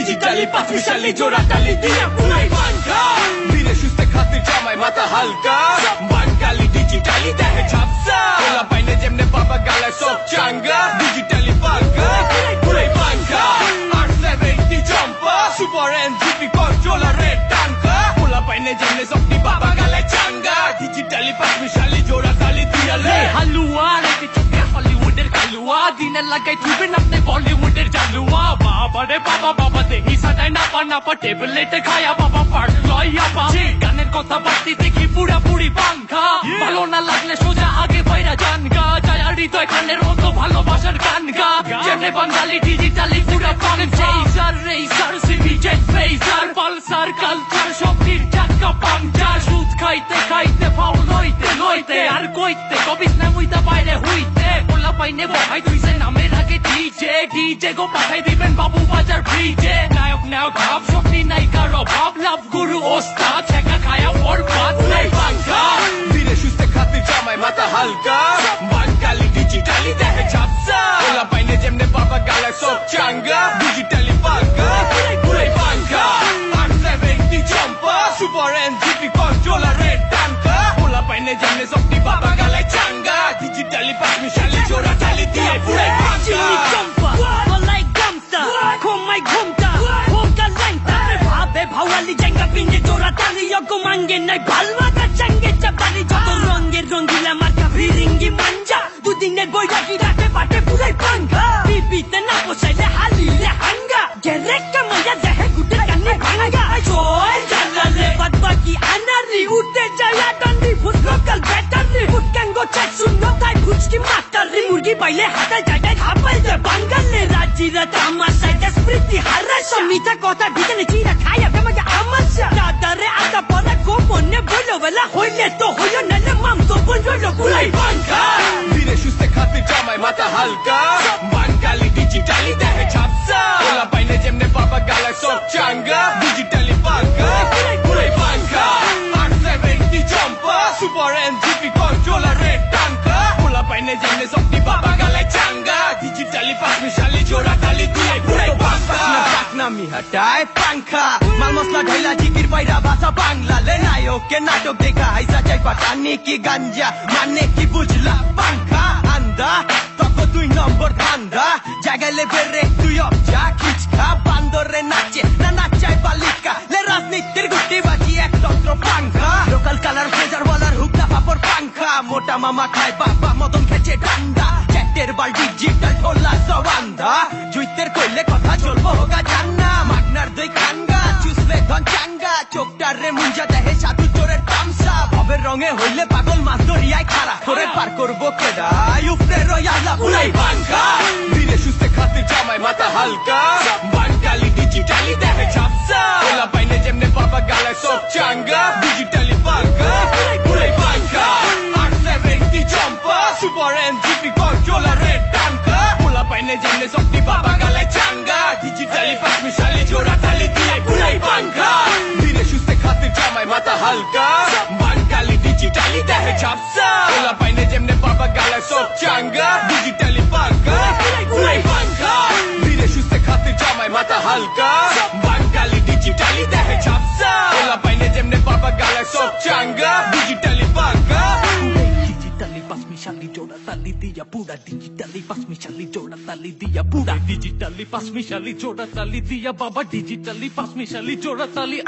digitally পাঁচমিশালি জোড়া তালি দিয়ে পুরাই বাঙ্কা ধীরে সুস্থে খাতে জামায় মাথা হালকা বাঙ্গালি digitally দেহে ঝাপসা ওলা পাইনে যেমনে বাবা গালায় সব চাঙ্গা digitally বাঙ্কা পুরাই বাঙ্কা R70 jumper super NGP controller red tanka OLA পাইনে যেমনে সবটি বাবা গালায় চাঙ্গা digitally পাঁচমিশালি জোড়া তালি দিয়ে লে হালুয়া রেখে চোখে হলিউডের কালুয়া দিনে লাগাই তুবেন আপনি বলিউডের জালুয়া বাবা রে বাবা বাবা দেহি সাদাই না পা টেবলেটে খায়া বাবা পার লইয়া পা গানের কথা বাড়তি দেখি পুরাপুরি পাঙ্খা ভালো না লাগলে সোজা আগে বাইরা যান গা যায় হৃদয় কানের মতো ভালোবাসার গান গা যেমনে বাঙালি ডিজিটালি পুরা পাংচার রেসার সিভি জেট ফেসার পালসার কালচার সবটির চাকা পাংচার সুদ খাইতে খাইতে ফাউল লইতে আর কইতে কবিস না মুইতা বাইরে হইতে বলা পাইনে বহাই দুইছে নামের আগে ডিজে গো পাঠাই দিবেন বাবু বাজার ফ্রিজে নায়ক ভাব শক্তি নাই কারো ভাব লাভ গুরু ওস্তাদ ছেকা খায়া বরবাদ নাই বাঙ্কা ধীরে সুস্থে খাতে জামায় মাথা হালকা বাঙ্গালি digitally দেহে ঝাপসা ওলা পাইনে যেমনে বাবা গালায় সব চাঙ্গা digitally বাঙ্কা পুরাই বাঙ্কা R70 jumper super NGP controller red tanka OLA পাইনে যেমনে সবটি বাবা গালায় চাঙ্গা digitally পাঁচমিশালি জোড়া তালি দিয়ে পুরাই বাঙ্কা ভাওয়ালি জাঙ্গা পিঞ্জে চোরা তালি মাঙ্গে নাই ভালবাগা চাঙ্গে চাপালি যত রঙের রঙ্গিলা মার্কা ফিরিঙ্গি মাঞ্জা দুদিনের বই রাখি রাখে পাটে পুরাই পাঙ্খা পিপিতে না পোষাইলে হালিলে হাঙ্গা গেরে কামাইয়া দেহে গুটে কানে ভাঙ্গা চল জানালে বাদ বাকি আনারি উঠে যায় ডান্ডি ফুটলোকাল ব্যাটারি ফুটকাঙ্গো চাই শূন্য তাই ফুচকি মাতারি মুরগি পাইলে হাতায় জায়গায় খাপাই যায় বাঙ্গালে রাজিরা তামাশায় স্মৃতি হারায় মিঠা কথা ভিতরে চিরা খায়া বেমাগে আমাশা দাদারে আদা পরা গোপনে বলো বেলা হইলে তো হইল নালে মাম তো বললো পুরাই বাঙ্কা ধীরে সুস্থে খাতে জামায় মাথা হালকা বাঙ্গালি digitally দেহে ঝাপসা ওলা পাইনে যেমনে বাবা গালায় সব চাঙ্গা digitally বাঙ্কা পুরাই বাঙ্কা R70 jumper super NGP controller red tanka OLA পাইনে যেমনে সবটি বাবা গালায় চাঙ্গা digitally পাঁচমিশালি জোড়া তালি দিয়ে পুরাই বাঙ্কা নামি হটায় পাঙ্খা মাল মশলা ঢাইলা জিকির বাইরা ভাষা বাংলালে নায়কে নাটক দেখা হাইসা চাই পাটানি কি গাঞ্জা মানে কি বুঝলা পাঙ্খা আন্দা তক 2 নম্বর ধান্দা জাগাইলে বেরে তুই অবজা খিচকা বান্দরে নাচে না নাচাই বালিকা লে রাজনীতির গুটি বাজি একতন্ত্র পাঙ্খা লোকাল কালার ফ্লেজার ওয়ালার হুকনা পাপড় পাঙ্খা মোটা মামা খায় বাবা মদন খেছে ডান্ডা চ্যাটের বাল ডিজিটাল ঢোলা সবান্ধা জুইতের কইলে কথা চলবো হোগা জান্না মাগনার দই খানগা চুসবে ধন চাঙ্গা চোখটার রে মুঞ্জা দেহে সাধু চোরের তামসা ভবের রঙে হইলে পাগল মাছ দরিয়ায় খারা করে পার করবো কেডা ইউফরে রয়ালা পুরাই বাঙ্কা ধীরে সুস্থে খাতে জামায় মাথা হালকা বাঙ্গালি digitally দেহে ঝাপসা ওলা পাইনে যেমনে বাবা গালায় সব চাঙ্গা digitally বাঙ্কা পুরাই বাঙ্কা R70 jumper super NGP controller red tanka OLA পাইনে যেমনে সবটি বাবা গালায় চাঙ্গা digitally পাঁচমিশালি জোড়া তালি দিয়ে পুরাই বাঙ্কা ধীরে সুস্থে খাতে জামায় মাথা হালকা বাঙ্গালি digitally দেহে ঝাপসা ওলা পাইনে যেমনে বাবা গালায় সব চাঙ্গা digitally বাঙ্কা পুরাই বাঙ্কা ধীরে সুস্থে খাতে জামায় মাথা হালকা বাঙ্গালি digitally দেহে ঝাপসা ওলা পাইনে যেমনে বাবা গালায় সব চাঙ্গা digitally বাঙ্কা digitally পাঁচমিশালি জোড়া তালি দিয়া পুরা digitally পাঁচমিশালি জোড়া তালি দিয়া পুরা digitally পাঁচমিশালি জোড়া তালি দিয়া বাবা digitally পাঁচমিশালি জোড়া তালি